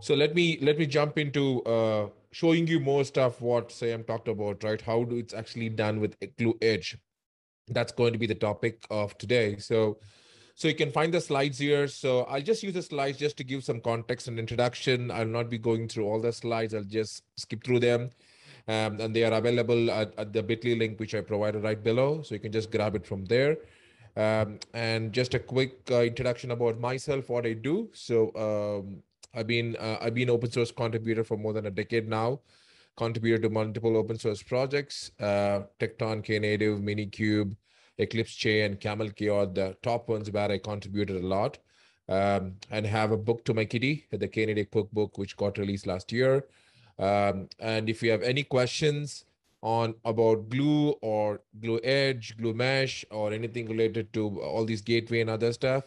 So let me jump into showing you more stuff what Sam talked about, right? How do it's actually done with Gloo Edge. That's going to be the topic of today. So you can find the slides here. So I'll just use the slides just to give some context and introduction. I'll not be going through all the slides. I'll just skip through them. And they are available at the bit.ly link, which I provided right below. So you can just grab it from there. And just a quick introduction about myself, what I do. So I've been open source contributor for more than a decade now. Contributed to multiple open source projects, Tecton, Knative, Minikube, Eclipse Chain, Camel Key are the top ones where I contributed a lot. And have a book to my kitty, the Knative cookbook, which got released last year. And if you have any questions on about Glue or Gloo Edge, Glue Mesh, or anything related to all these gateway and other stuff,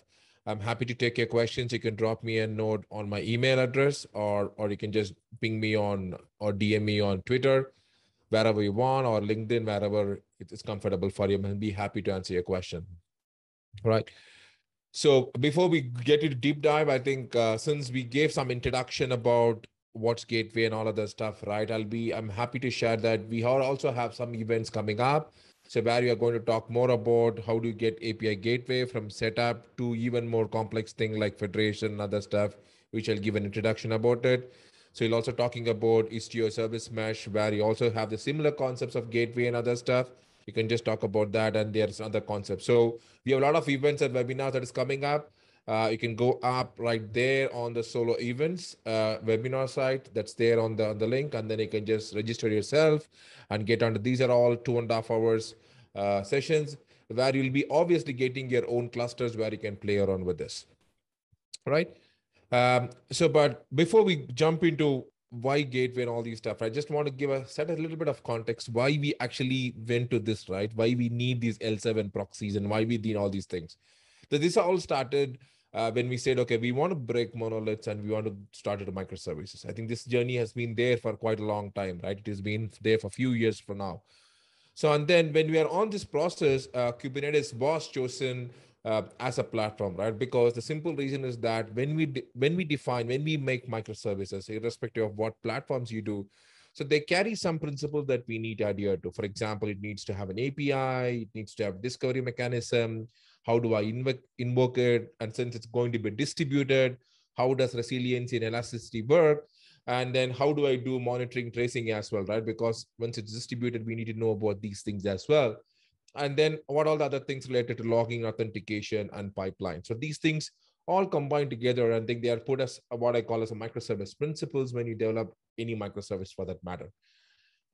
I'm happy to take your questions. You can drop me a note on my email address, or you can just ping me on or DM me on Twitter, wherever you want, or LinkedIn, wherever it's comfortable for you. I'll be happy to answer your question. All right. So before we get into deep dive, I think since we gave some introduction about what's gateway and all of that stuff, right? I'm happy to share that we also have some events coming up. So where we are going to talk more about how do you get API gateway from setup to even more complex thing like federation and other stuff, which I'll give an introduction about it. So you're also talking about Istio service mesh, where you also have the similar concepts of gateway and other stuff. You can just talk about that, and there's other concepts. So we have a lot of events and webinars that is coming up. You can go up right there on the solo events webinar site that's there on the link, and then you can just register yourself and get on. These are all 2.5 hours sessions where you'll be obviously getting your own clusters where you can play around with this, right? But before we jump into why gateway and all these stuff, I just want to set a little bit of context why we actually went to this, right? Why we need these L7 proxies and why we need all these things. So this all started when we said, okay, we want to break monoliths and we want to start it microservices. I think this journey has been there for quite a long time, right? It has been there for a few years for now. So, and then when we are on this process, Kubernetes was chosen as a platform, right? Because the simple reason is that when we make microservices, irrespective of what platforms you do, so they carry some principles that we need to adhere to. For example, it needs to have an API, it needs to have discovery mechanism. How do I invoke it? And since it's going to be distributed, how does resiliency and elasticity work? And then how do I do monitoring, tracing as well, right? Because once it's distributed, we need to know about these things as well. And then what all the other things related to logging, authentication, and pipeline. So these things all combined together, and I think they are put as what I call as a microservice principles when you develop any microservice for that matter.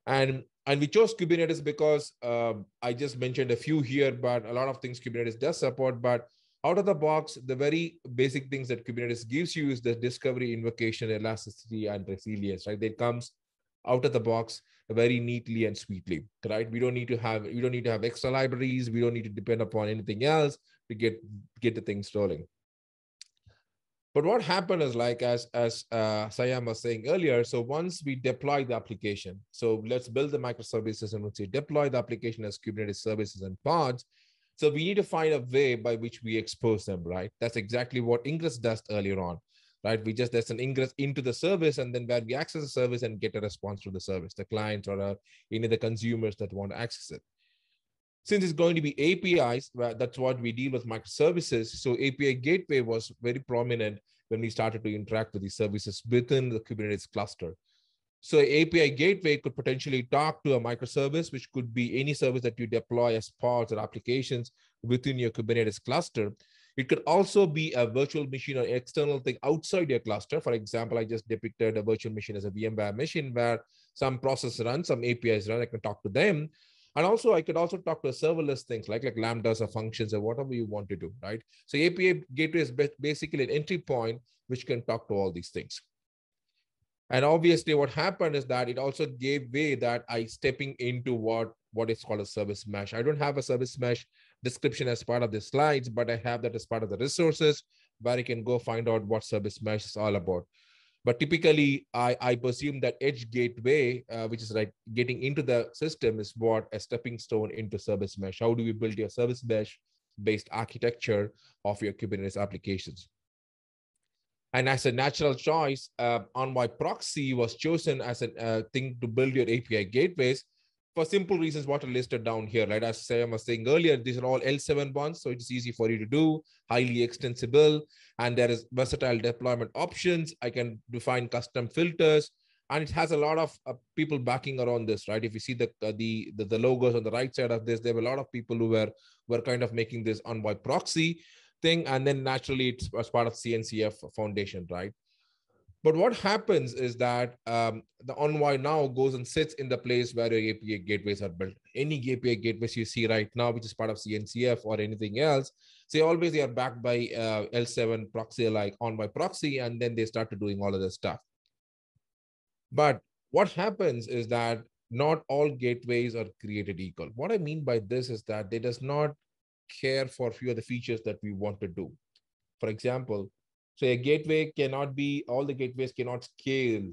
And we chose Kubernetes because I just mentioned a few here, but a lot of things Kubernetes does support. But out of the box, the very basic things that Kubernetes gives you is the discovery, invocation, elasticity, and resilience, right? That comes out of the box very neatly and sweetly, right? We don't need to have extra libraries. We don't need to depend upon anything else to get the things rolling. But what happened is, like as Sayam was saying earlier, so once we deploy the application, so let's build the microservices and once we deploy the application as Kubernetes services and pods, so we need to find a way by which we expose them, right? That's exactly what Ingress does earlier on, right? There's an ingress into the service, and then where we access the service and get a response to the service, the clients or any of the consumers that want to access it. Since it's going to be APIs, that's what we deal with microservices. So API gateway was very prominent when we started to interact with these services within the Kubernetes cluster. So API gateway could potentially talk to a microservice, which could be any service that you deploy as pods or applications within your Kubernetes cluster. It could also be a virtual machine or external thing outside your cluster. For example, I just depicted a virtual machine as a VMware machine where some process runs, some APIs run, I can talk to them. And also, I could also talk to serverless things like lambdas or functions or whatever you want to do, right? So API gateway is basically an entry point which can talk to all these things. And obviously, what happened is that it also gave way that I stepping into what is called a service mesh. I don't have a service mesh description as part of the slides, but I have that as part of the resources where you can go find out what service mesh is all about. But typically, I presume that edge gateway, which is like getting into the system, is what a stepping stone into service mesh. How do you build your service mesh based architecture of your Kubernetes applications? And as a natural choice, Envoy Proxy was chosen as a thing to build your API gateways for simple reasons what are listed down here, right? As Sam was saying earlier, these are all L7 ones, so it's easy for you to do, highly extensible, and there is versatile deployment options. I can define custom filters, and it has a lot of people backing around this, right? If you see the logos on the right side of this, there were a lot of people who were kind of making this Envoy Proxy thing, and then naturally it's as part of CNCF Foundation, right? But what happens is that the Envoy now goes and sits in the place where your API gateways are built. Any API gateways you see right now, which is part of CNCF or anything else, they are backed by L7 proxy like Envoy Proxy, and then they start doing all of this stuff. But what happens is that not all gateways are created equal. What I mean by this is that they does not care for a few of the features that we want to do. For example, so a gateway cannot be, all the gateways cannot scale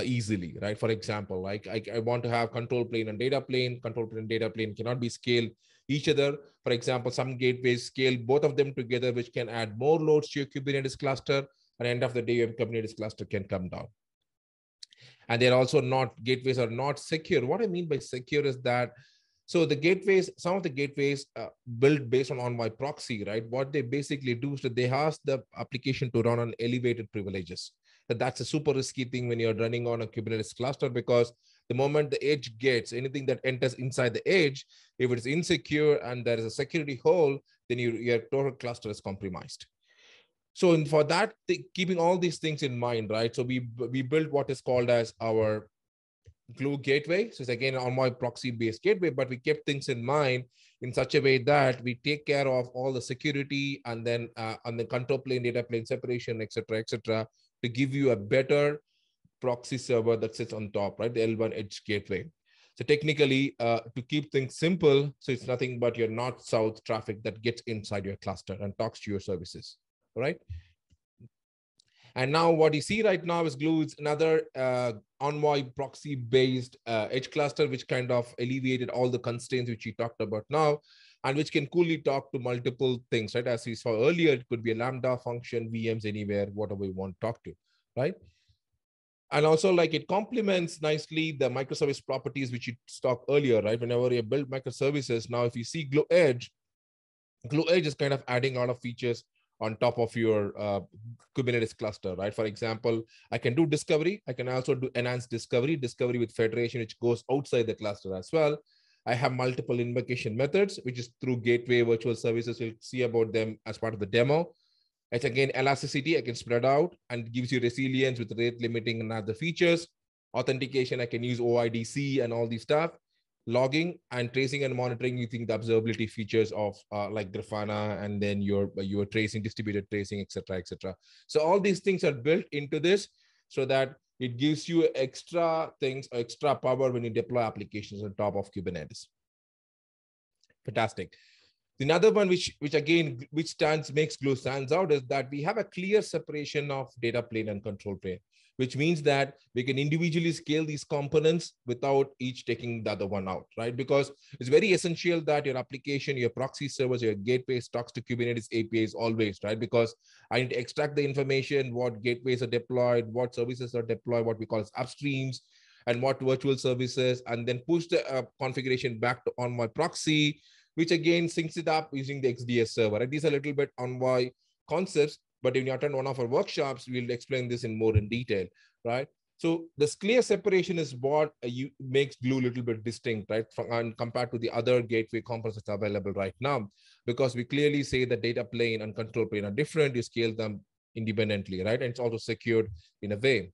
easily, right? For example, like I want to have control plane and data plane. Control plane and data plane cannot be scaled each other. For example, some gateways scale both of them together, which can add more loads to your Kubernetes cluster. And at the end of the day, your Kubernetes cluster can come down. And they're also not, gateways are not secure. What I mean by secure is that, so the gateways, some of the gateways built based on Envoy Proxy, right? What they basically do is that they ask the application to run on elevated privileges. That's a super risky thing when you're running on a Kubernetes cluster, because the moment the edge gets, anything that enters inside the edge, if it's insecure and there is a security hole, then your total cluster is compromised. So for that, keeping all these things in mind, right? So we built what is called as our Gloo gateway. So it's again an Envoy Proxy based gateway, but we kept things in mind in such a way that we take care of all the security and then on the control plane, data plane separation, etc., to give you a better proxy server that sits on top, right? The L1 Edge gateway. So technically, to keep things simple, so it's nothing but your north-south traffic that gets inside your cluster and talks to your services, right? And now what you see right now is Gloo. It's another Envoy Proxy-based edge cluster, which kind of alleviated all the constraints which we talked about now, and which can coolly talk to multiple things, right? As we saw earlier, it could be a Lambda function, VMs anywhere, whatever you want to talk to, right? And also, like, it complements nicely the microservice properties which you talked earlier, right? Whenever you build microservices, now if you see Gloo Edge is kind of adding a lot of features on top of your Kubernetes cluster, right? For example, I can do discovery. I can also do enhanced discovery with federation, which goes outside the cluster as well. I have multiple invocation methods, which is through gateway virtual services. We'll see about them as part of the demo. It's again elasticity. I can spread out and gives you resilience with rate limiting and other features. Authentication, I can use OIDC and all these stuff. Logging and tracing and monitoring using the observability features of like Grafana, and then your tracing, distributed tracing, etc. So all these things are built into this so that it gives you extra things, extra power when you deploy applications on top of Kubernetes. Fantastic. Another one which makes Gloo stands out is that we have a clear separation of data plane and control plane, which means that we can individually scale these components without each taking the other one out, right? Because it's very essential that your application, your proxy servers, your gateways talks to Kubernetes APIs always, right? Because I need to extract the information, what gateways are deployed, what services are deployed, what we call as upstreams, and what virtual services, and then push the configuration back to Envoy Proxy, which again syncs it up using the XDS server. Right? These are a little bit Envoy concepts, but when you attend one of our workshops, we'll explain this in more in detail, right? So this clear separation is what makes Gloo a little bit distinct, right? And compared to the other gateway components that's available right now, because we clearly say that data plane and control plane are different. You scale them independently, right? And it's also secured in a way.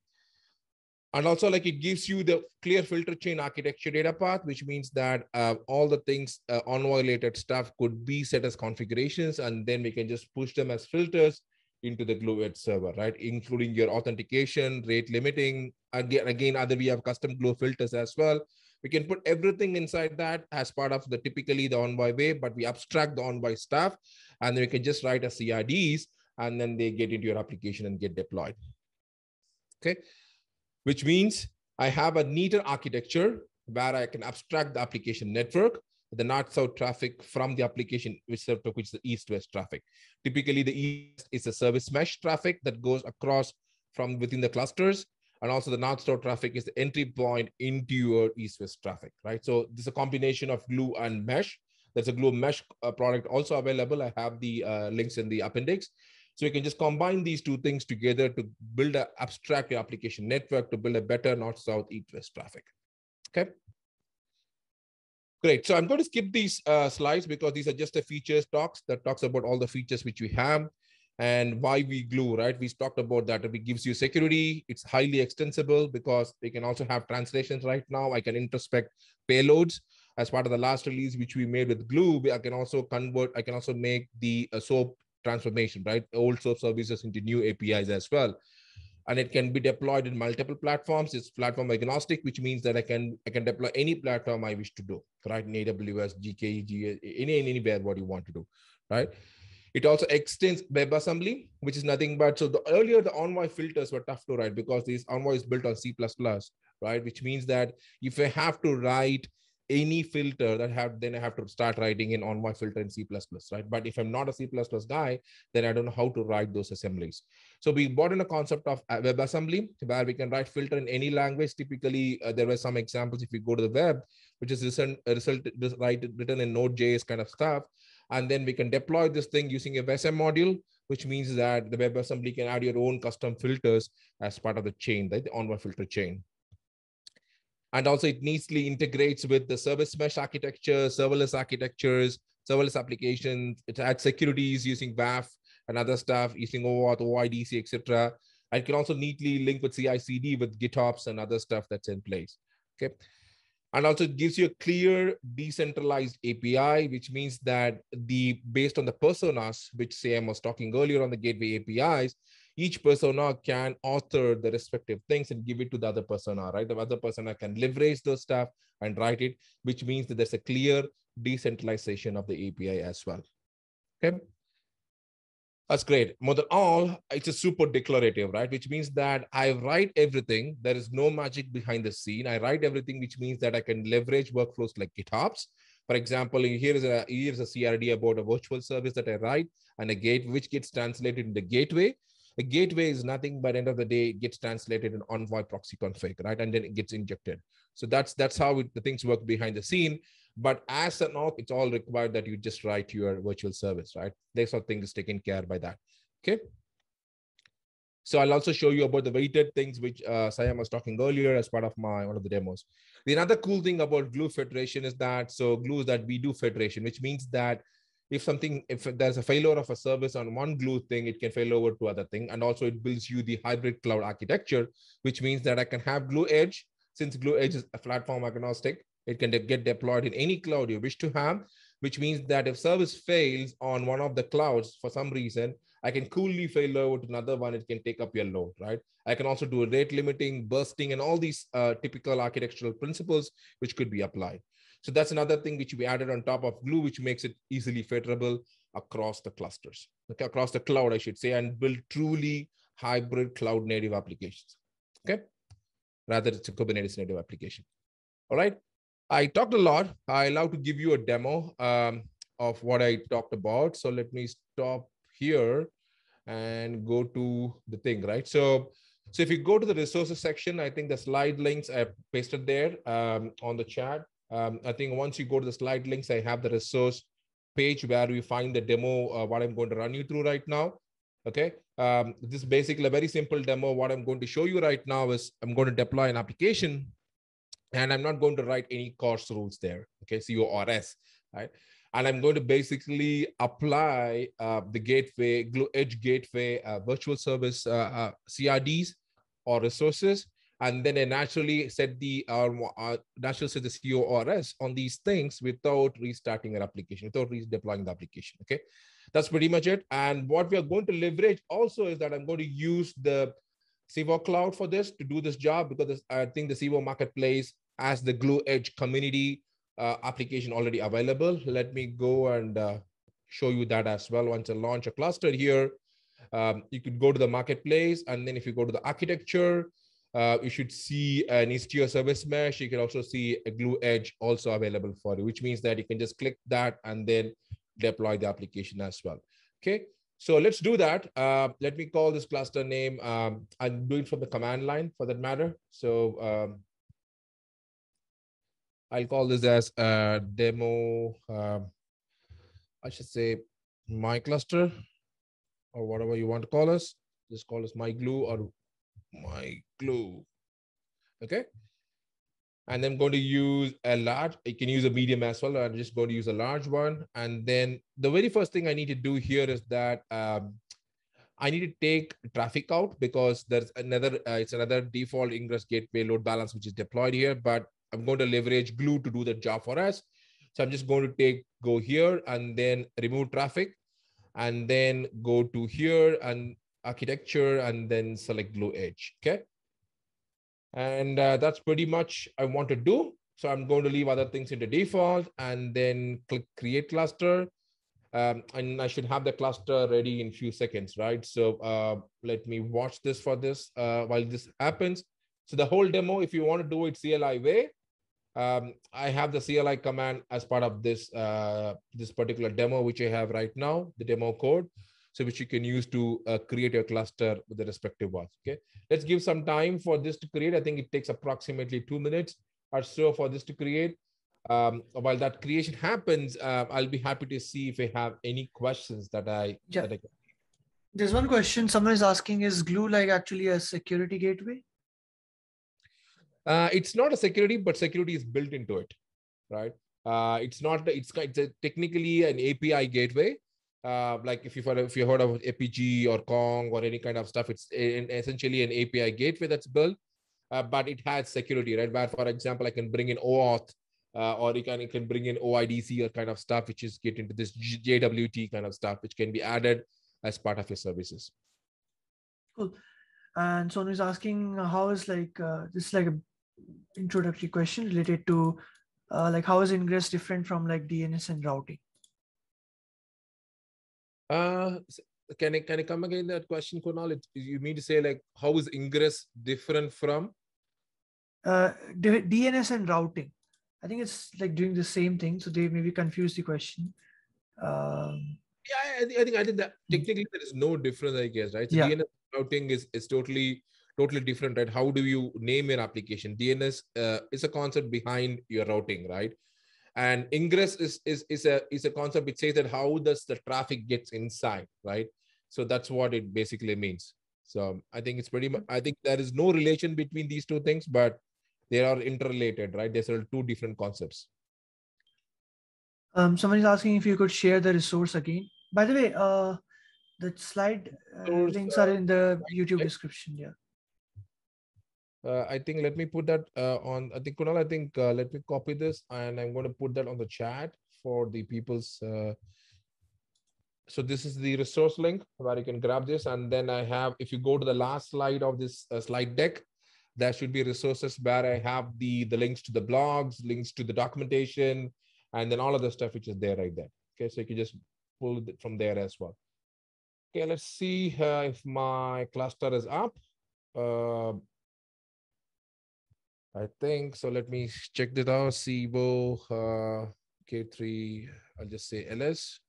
And also, like, it gives you the clear filter chain architecture data path, which means that all the things Envoy related stuff could be set as configurations, and then we can just push them as filters into the Gloo Edge server, right? Including your authentication, rate limiting. Again, we have custom Gloo filters as well. We can put everything inside that as part of the typically the Envoy way, but we abstract the Envoy stuff, and then we can just write as CIDs, and then they get into your application and get deployed. Okay. Which means I have a neater architecture where I can abstract the application network, the north-south traffic from the application, which is the east-west traffic. Typically, the east is a service mesh traffic that goes across from within the clusters. And also the north-south traffic is the entry point into your east-west traffic, right? So this is a combination of Gloo and mesh. There's a Gloo mesh product also available. I have the links in the appendix. So you can just combine these two things together to build an abstract application network to build a better north-south, east-west traffic. Okay. Great. So I'm going to skip these slides because these are just the features talks that talks about all the features which we have and why we Gloo, right? We talked about that. It gives you security. It's highly extensible because we can also have translations right now. I can introspect payloads as part of the last release, which we made with Gloo. I can also convert, I can also make the SOAP transformation, right? Old SOAP services into new APIs as well. And it can be deployed in multiple platforms. It's platform agnostic, which means that I can deploy any platform I wish to do, right? In AWS, GKE, anywhere what you want to do, right? It also extends WebAssembly, which is nothing but, so earlier the Envoy filters were tough to write because these Envoy is built on C++, right? Which means that if I have to write any filter then I have to start writing in Envoy filter in C++, right? But if I'm not a C++ guy, then I don't know how to write those assemblies. So we brought in a concept of WebAssembly where we can write filter in any language. Typically, there were some examples if you go to the web, which is written in Node.js kind of stuff. And then we can deploy this thing using a WSM module, which means that the WebAssembly can add your own custom filters as part of the chain, right? The Envoy filter chain. And also it neatly integrates with the service mesh architecture, serverless architectures, serverless applications. It adds securities using WAF and other stuff, using OAuth, OIDC, etc. And it can also neatly link with CI/CD with Gitops and other stuff that's in place. Okay. And also it gives you a clear decentralized API, which means that based on the personas, which Sam was talking earlier on the gateway APIs, each persona can author the respective things and give it to the other persona, right? The other persona can leverage those stuff and write it, which means that there's a clear decentralization of the API as well. Okay. That's great. More than all, it's a super declarative, right? Which means that I write everything. There is no magic behind the scene. I write everything, which means that I can leverage workflows like Gitops. For example, here's a CRD about a virtual service that I write and a gate which gets translated in the gateway. The gateway is nothing but end of the day, it gets translated in Envoy Proxy config, right? And then it gets injected. So that's how the things work behind the scene. But as an auth, it's all required that you just write your virtual service, right? There's some things taken care by that, okay? So I'll also show you about the weighted things, which Sayam was talking earlier as part of one of the demos. The another cool thing about Gloo Federation is that, Gloo is that we do federation, which means that if there's a failure of a service on one Gloo thing, it can fail over to other thing. And also it builds you the hybrid cloud architecture, which means that I can have Gloo Edge. Since Gloo Edge is a platform agnostic, it can get deployed in any cloud you wish to have, which means that if service fails on one of the clouds for some reason, I can coolly fail over to another one. It can take up your load, right? I can also do rate limiting, bursting, and all these typical architectural principles which could be applied. So that's another thing which we added on top of Gloo, which makes it easily federable across the clusters, okay, across the cloud, I should say, and build truly hybrid cloud native applications, okay? Rather, it's a Kubernetes native application. All right. I talked a lot. I love to give you a demo of what I talked about. So let me stop here and go to the thing, right? So if you go to the resources section, I think the slide links I pasted there on the chat. I think once you go to the slide links, I have the resource page where we find the demo, what I'm going to run you through right now. Okay. This is basically a very simple demo. What I'm going to show you right now is I'm going to deploy an application and I'm not going to write any course rules there. Okay. CORS, right? And I'm going to basically apply the gateway, Gloo Edge gateway, virtual service CRDs or resources. And then I naturally set the CORS on these things without restarting an application, without redeploying the application. Okay, that's pretty much it. And what we are going to leverage also is that I'm going to use the Civo cloud for this to do this job, because I think the Civo marketplace has the Gloo Edge community application already available. Let me go and show you that as well. Once I launch a cluster here, you could go to the marketplace, and then if you go to the architecture, you should see an Istio service mesh. You can also see a Gloo Edge also available for you, which means that you can just click that and then deploy the application as well. Okay, so let's do that. Let me call this cluster name. I'm doing from the command line for that matter. So I'll call this as demo. I should say my cluster or whatever you want to call us. Just call us my glue or my glue. Okay. And I'm going to use a large, you can use a medium as well. I'm just going to use a large one. And then the very first thing I need to do here is that I need to take traffic out because there's another, it's another default Ingress gateway load balance, which is deployed here, but I'm going to leverage Glue to do the job for us. So I'm just going to go here and then remove traffic and then go to here and architecture and then select Gloo Edge, okay? And that's pretty much I want to do. So I'm going to leave other things in the default and then click create cluster. And I should have the cluster ready in a few seconds, right? So let me watch this for this while this happens. So the whole demo, if you want to do it CLI way, I have the CLI command as part of this, this particular demo, which I have right now, the demo code. So which you can use to create your cluster with the respective ones, okay? Let's give some time for this to create. I think it takes approximately 2 minutes or so for this to create. While that creation happens, I'll be happy to see if I have any questions that I. There's one question someone is asking, is Glue like actually a security gateway? It's not a security, but security is built into it, right? It's not, it's technically an API gateway. Like if you heard of APG or Kong or any kind of stuff, it's essentially an API gateway that's built, but it has security, right? Where, for example, I can bring in OAuth, or you can bring in OIDC or kind of stuff, which is get into this JWT kind of stuff, which can be added as part of your services. Cool. And someone is asking, how is like this is like a introductory question related to like how is Ingress different from like DNS and routing? Can I come again that question, Kunal? You mean to say like how is Ingress different from DNS and routing? I think it's like doing the same thing, so they maybe confuse the question. Yeah, I think that technically there is no difference, I guess, right? So yeah. DNS routing is totally different, right? How do you name your application? DNS is a concept behind your routing, right? And Ingress is a concept which says that how does the traffic gets inside, right? So that's what it basically means. So I think it's pretty much, I think there is no relation between these two things, but they are interrelated, right? These are two different concepts. Someone is asking if you could share the resource again. By the way, the slide links are in the YouTube description. Yeah. I think let me put that on. I think Kunal, I think let me copy this and I'm going to put that on the chat for the people's. So this is the resource link where you can grab this, and then I have. If you go to the last slide of this slide deck, there should be resources where I have the links to the blogs, links to the documentation, and then all of the stuff which is there right there. Okay, so you can just pull it from there as well. Okay, let's see if my cluster is up. I think so. Let me check this out. Civo K3. I'll just say LS.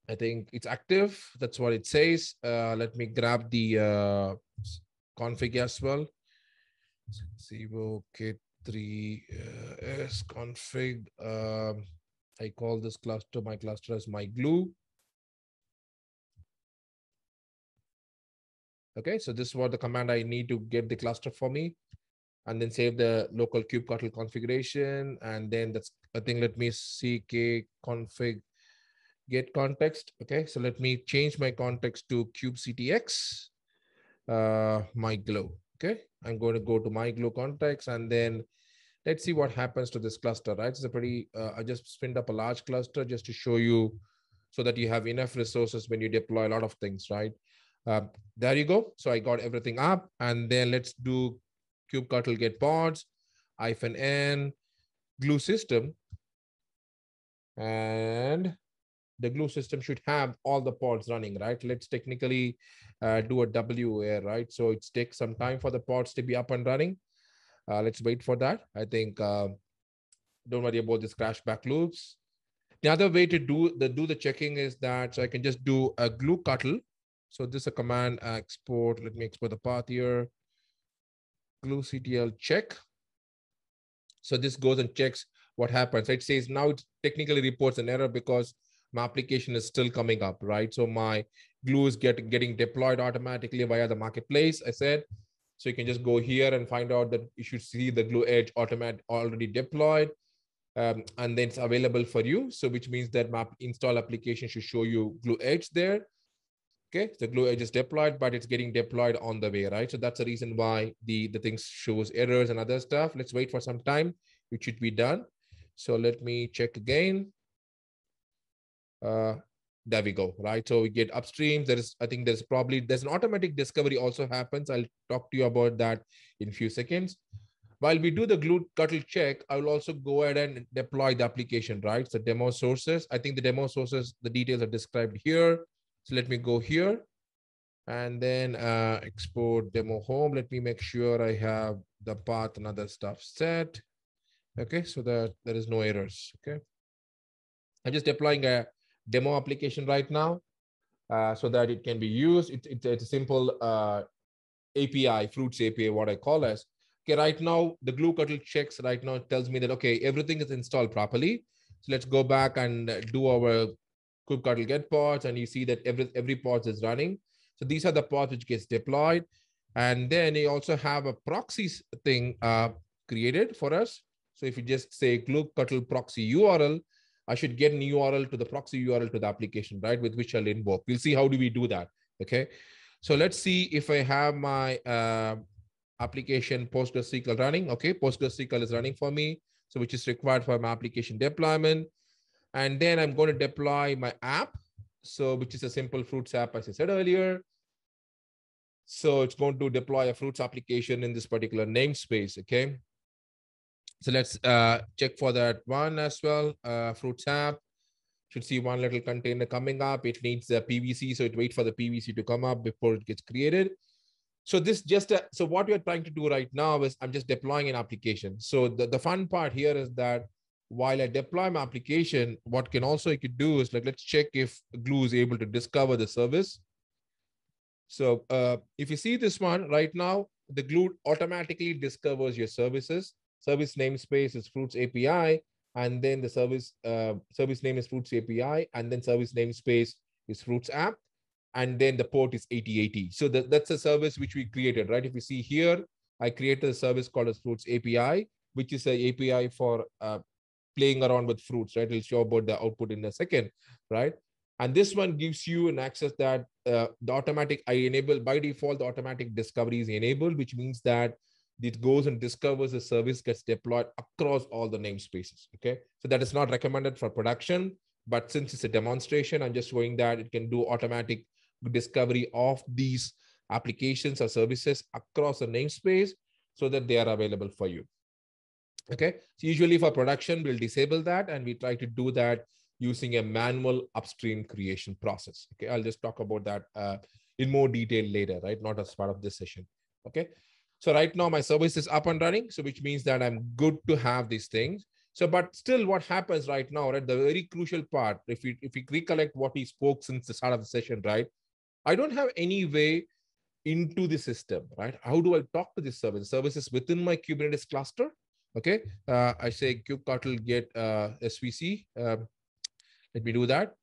I think it's active. That's what it says. Let me grab the config as well. Civo K3 S config. I call this cluster, my cluster as my glue. Okay, so this is what the command I need to get the cluster for me, and then save the local kubectl configuration. And then that's, I think, let me see config get context. Okay, so let me change my context to kubectx my glue. Okay, I'm going to go to my glue context, and then let's see what happens to this cluster, right? It's a pretty, I just spinned up a large cluster just to show you so that you have enough resources when you deploy a lot of things, right? There you go. So I got everything up, and then let's do kubectl get pods -n glue system, and the Gloo system should have all the pods running, right? Let's technically do a W here, right? So it takes some time for the pods to be up and running. Let's wait for that. I think, don't worry about this crashback loops. The other way to do the checking is that, so I can just do a glue cuttle. So this is a command export. Let me export the path here. Glue CTL check. So this goes and checks what happens. It says now it technically reports an error because my application is still coming up, right? So my glue is getting deployed automatically via the marketplace, I said. So you can just go here and find out that you should see the Gloo Edge already deployed. And then it's available for you. So which means that my install application should show you Gloo Edge there. Okay, the Gloo Edge is deployed, but it's getting deployed on the way, right? So that's the reason why the thing shows errors and other stuff. Let's wait for some time. It should be done. So let me check again. There we go, right? So we get upstream. I think there's an automatic discovery also happens. I'll talk to you about that in a few seconds. While we do the glue cuttle check, I will also go ahead and deploy the application, right? So demo sources. I think the demo sources, the details are described here. So let me go here and then export demo home. Let me make sure I have the path and other stuff set. Okay, so that there is no errors. Okay, I'm just deploying a demo application right now so that it can be used. It's a simple API, Fruits API, what I call as. Okay, right now, the glue cuttle checks right now tells me that, okay, everything is installed properly. So let's go back and do our kubectl get pods, and you see that every pod is running. So these are the pods which gets deployed. And then you also have a proxy thing created for us. So if you just say kubectl proxy URL, I should get an URL to the proxy URL to the application, right, with which I'll invoke. We'll see how do we do that, okay? So let's see if I have my application PostgreSQL running. Okay, PostgreSQL is running for me, so which is required for my application deployment. And then I'm going to deploy my app, so which is a simple Fruits app, as I said earlier. So it's going to deploy a Fruits application in this particular namespace, okay? So let's check for that one as well. Fruits app should see one little container coming up. It needs a PVC, so it waits for the PVC to come up before it gets created. So this so what we're trying to do right now is I'm just deploying an application. So the fun part here is that while I deploy my application, what can also I could do is like, let's check if Gloo is able to discover the service. So if you see this one right now, the Gloo automatically discovers your services. Service namespace is Fruits API, and then the service name is Fruits API, and then service namespace is Fruits app. And then the port is 8080. So that's a service which we created, right? If you see here, I created a service called as Fruits API, which is an API for playing around with fruits, right? I'll show about the output in a second, right? And this one gives you an access that the automatic, I enable by default, the automatic discovery is enabled, which means that it goes and discovers the service, gets deployed across all the namespaces, okay? So that is not recommended for production, but since it's a demonstration, I'm just showing that it can do automatic discovery of these applications or services across a namespace so that they are available for you. Okay, so usually for production, we'll disable that, and we try to do that using a manual upstream creation process. Okay, I'll just talk about that in more detail later, right? Not as part of this session. Okay, so right now my service is up and running, so which means that I'm good to have these things. So, but still what happens right now, right? The very crucial part, if we recollect what we spoke since the start of the session, right? I don't have any way into the system, right? How do I talk to this service? The service is within my Kubernetes cluster. Okay, I say kubectl get SVC. Let me do that.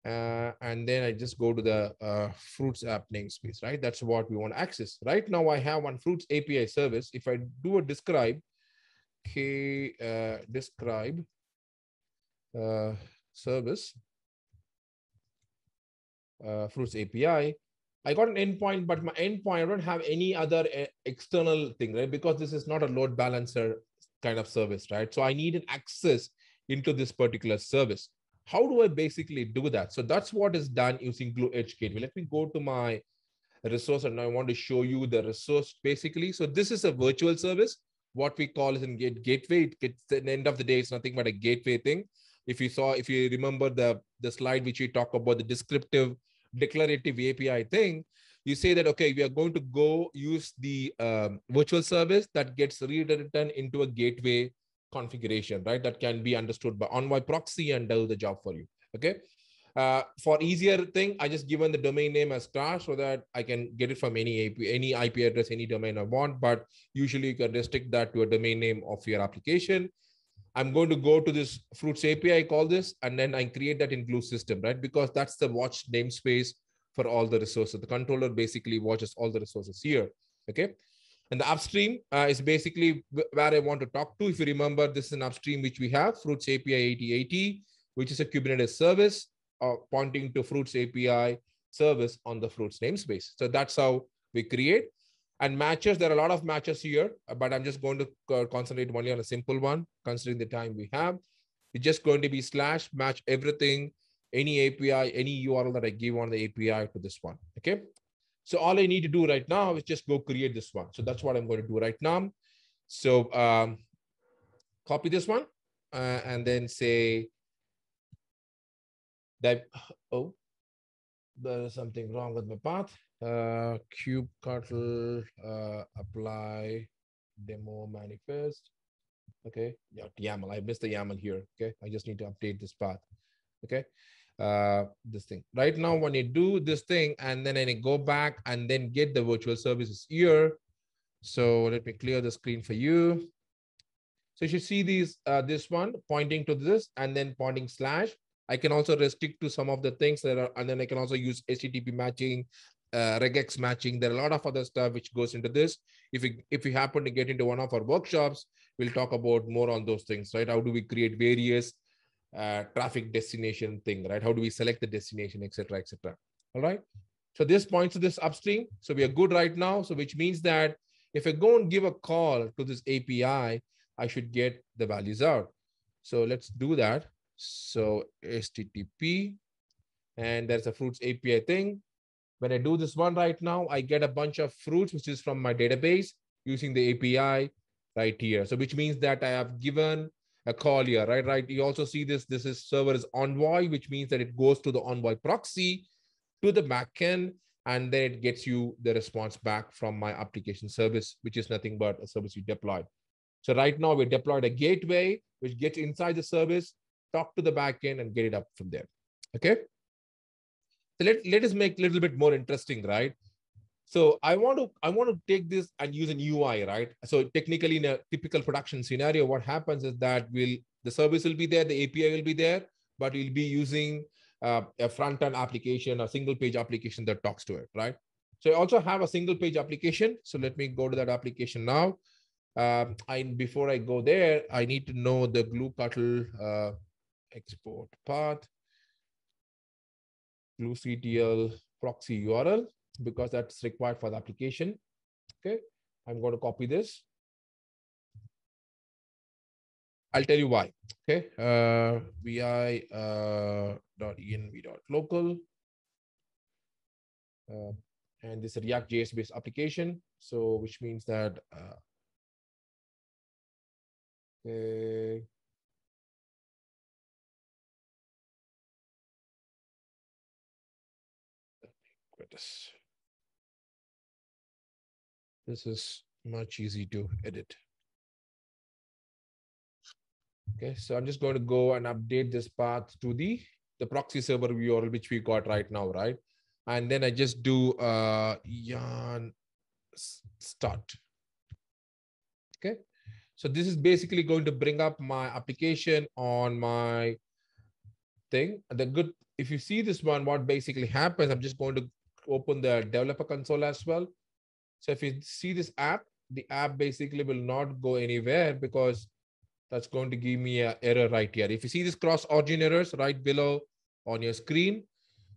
And then I just go to the Fruits app namespace, right? That's what we want to access. Right now I have one Fruits API service. If I do a describe, describe service, Fruits API, I got an endpoint, but my endpoint, I don't have any other external thing, right? Because this is not a load balancer kind of service, right? So I need an access into this particular service. How do I basically do that? So that's what is done using Gloo Edge Gateway. Let me go to my resource, and I want to show you the resource basically. So this is a virtual service. What we call is in gateway. It's at the end of the day, it's nothing but a gateway thing. if you remember the slide which we talk about the descriptive declarative API thing, you say that, okay, we are going to go use the virtual service that gets rewritten into a gateway configuration, right? That can be understood by Envoy Proxy and do the job for you, okay? For easier thing, I just given the domain name as star so that I can get it from any IP address, any domain I want, but usually you can restrict that to a domain name of your application. I'm going to go to this Fruits API, call this, and then I create that in Gloo system, right? Because that's the watch namespace for all the resources. The controller basically watches all the resources here, okay? And the upstream is basically where I want to talk to. If you remember, this is an upstream which we have, Fruits API 8080, which is a Kubernetes service pointing to Fruits API service on the Fruits namespace. So that's how we create. And matches, there are a lot of matches here, but I'm just going to concentrate only on a simple one, considering the time we have. It's just going to be / match everything, any API, any URL that I give on the API to this one, okay? So all I need to do right now is just go create this one. So that's what I'm going to do right now. So copy this one and then say that, oh, there is something wrong with my path. Kubectl apply demo manifest. Okay, yeah, YAML. I missed the YAML here. Okay, I just need to update this path. Okay, this thing right now. When you do this thing and then I go back and then get the virtual services here. So let me clear the screen for you. So you should see these this one pointing to this and then pointing /. I can also restrict to some of the things that are, and then I can also use HTTP matching, regex matching. There are a lot of other stuff which goes into this. If we happen to get into one of our workshops, we'll talk about more on those things, right? How do we create various traffic destination thing, right? How do we select the destination, etc., etc. All right. So this points to this upstream. So we are good right now. So which means that if I go and give a call to this API, I should get the values out. So let's do that. So HTTP, and there's a Fruits API thing. When I do this one right now, I get a bunch of fruits, which is from my database using the API right here. So which means that I have given a call here, right? You also see this is server is Envoy, which means that it goes to the Envoy proxy to the backend, and then it gets you the response back from my application service, which is nothing but a service you deployed. So right now we deployed a gateway, which gets inside the service, talk to the backend and get it up from there. Okay. So let us make a little bit more interesting, right? So I want to take this and use an UI, right? So technically in a typical production scenario, what happens is that the service will be there, the API will be there, but we'll be using a front-end application, a single page application that talks to it, right? So I also have a single page application. So let me go to that application now. Before I go there, I need to know the Gloo export path, GlueCTL proxy URL, because that's required for the application. Okay, I'm going to copy this. I'll tell you why. Okay, vi.env.local, and this is a React.js based application. So which means that okay. This is much easy to edit. Okay, so I'm just going to go and update this path to the proxy server URL, which we got right now, right? And then I just do yarn start. Okay, so this is basically going to bring up my application on my thing. If you see this one, what basically happens, I'm just going to open the developer console as well. So if you see this app, the app basically will not go anywhere because that's going to give me an error right here. If you see this cross origin errors right below on your screen,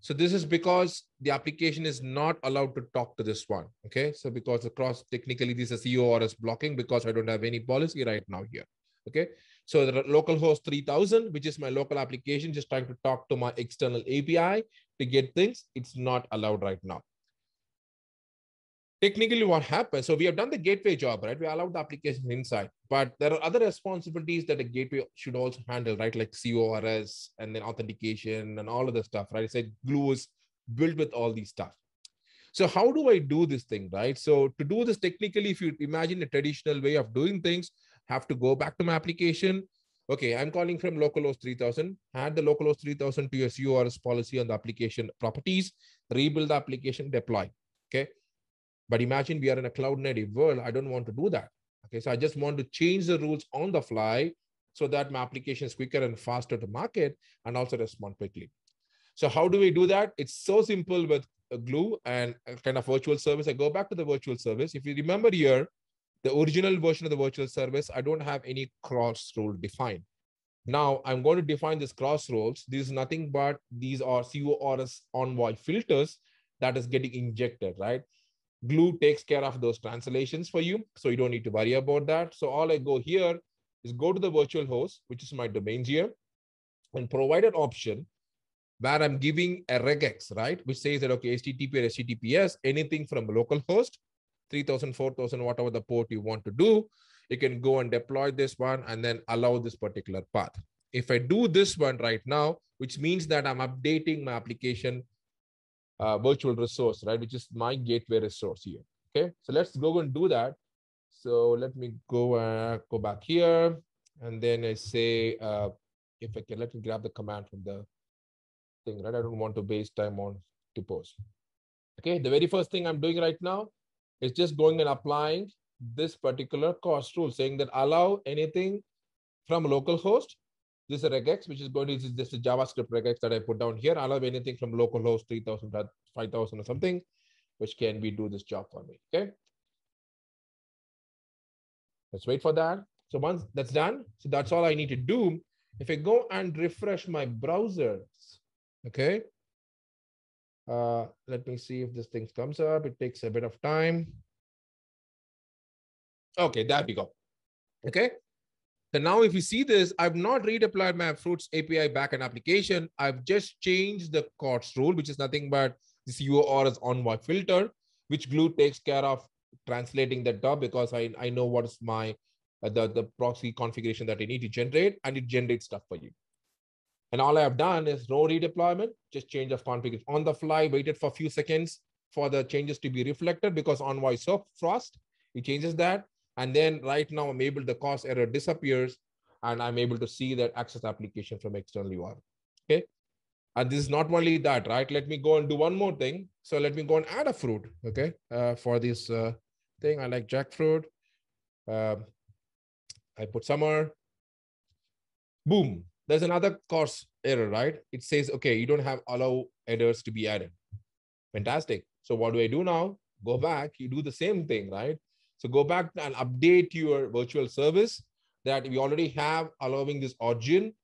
so this is because the application is not allowed to talk to this one. Okay, so because the cross, technically this is CORS blocking because I don't have any policy right now here. Okay, so the localhost 3000, which is my local application, just trying to talk to my external API to get things, it's not allowed right now. technically what happens, so we have done the gateway job, right? We allowed the application inside, but there are other responsibilities that a gateway should also handle, right? Like CORS and then authentication and all of the stuff, right? It's like Gloo is built with all these stuff. So how do I do this thing, right? So to do this technically, if you imagine a traditional way of doing things, have to go back to my application. Okay, I'm calling from localhost 3000, add the localhost 3000 to your CORS policy on the application properties, rebuild the application, deploy, okay? But imagine we are in a cloud native world. I don't want to do that. Okay, so I just want to change the rules on the fly so that my application is quicker and faster to market and also respond quickly. So how do we do that? It's so simple with a Gloo and a kind of virtual service. I go back to the virtual service. If you remember here, the original version of the virtual service, I don't have any cross rule defined. Now I'm going to define this cross roles. This is nothing but these are CORS envoy filters that is getting injected, right? Gloo takes care of those translations for you, so you don't need to worry about that. So all I go here is go to the virtual host, which is my domains here, and provide an option where I'm giving a regex, right? Which says that, okay, HTTP or HTTPS, anything from local host, 3000, 4000, whatever the port you want to do, you can go and deploy this one and then allow this particular path. If I do this one right now, which means that I'm updating my application virtual resource, right? Which is my gateway resource here. Okay, so let's go and do that. So let me go back here, and then I say, if I can, let me grab the command from the thing, right? I don't want to waste time on typos. Okay, the very first thing I'm doing right now is just going and applying this particular cost rule, saying that allow anything from localhost. This is a regex, which is going to be just a JavaScript regex that I put down here. Allow anything from localhost 3000, 5000 or something, which can be do this job for me. Okay. Let's wait for that. So once that's done, so that's all I need to do. If I go and refresh my browsers, okay. Let me see if this thing comes up. It takes a bit of time. Okay, there we go. Okay. So now if you see this, I've not redeployed my Fruits API backend application. I've just changed the CORS rule, which is nothing but the CORS envoy filter, which Gloo takes care of translating that job because I know what is my the proxy configuration that I need to generate, and it generates stuff for you. And all I have done is no redeployment, just change of configuration on the fly, waited for a few seconds for the changes to be reflected because envoy is so fast, it changes that. And then right now I'm able, the cause error disappears and I'm able to see that access application from external URL. Okay. And this is not only that, right? Let me go and do one more thing. So let me go and add a fruit. Okay. For this thing, I like jackfruit. I put summer. Boom. There's another course error, right? It says, okay, you don't have allow headers to be added. Fantastic. So what do I do now? Go back, you do the same thing, right? So go back and update your virtual service that we already have allowing this origin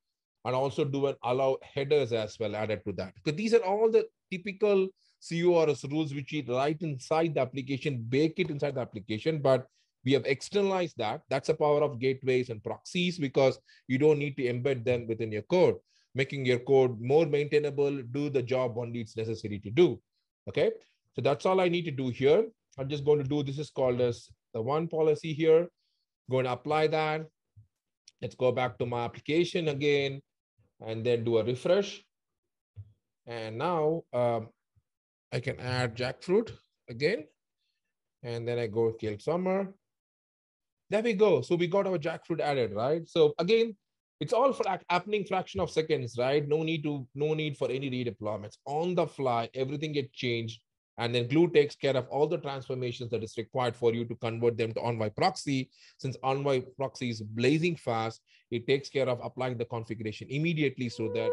and also do an allow headers as well added to that. Because these are all the typical CORS rules which we write inside the application, bake it inside the application, but we have externalized that. That's the power of gateways and proxies because you don't need to embed them within your code, making your code more maintainable, do the job only it's necessary to do. Okay, so that's all I need to do here. I'm just going to do, this is called as the one policy here. Going to apply that. Let's go back to my application again and then do a refresh. And now I can add jackfruit again. And then I go kill summer. There we go. So we got our jackfruit added, right? So again, it's all for happening fraction of seconds, right? No need for any redeployments. On the fly, everything gets changed. And then Gloo takes care of all the transformations that is required for you to convert them to Envoy Proxy. Since Envoy Proxy is blazing fast, it takes care of applying the configuration immediately so that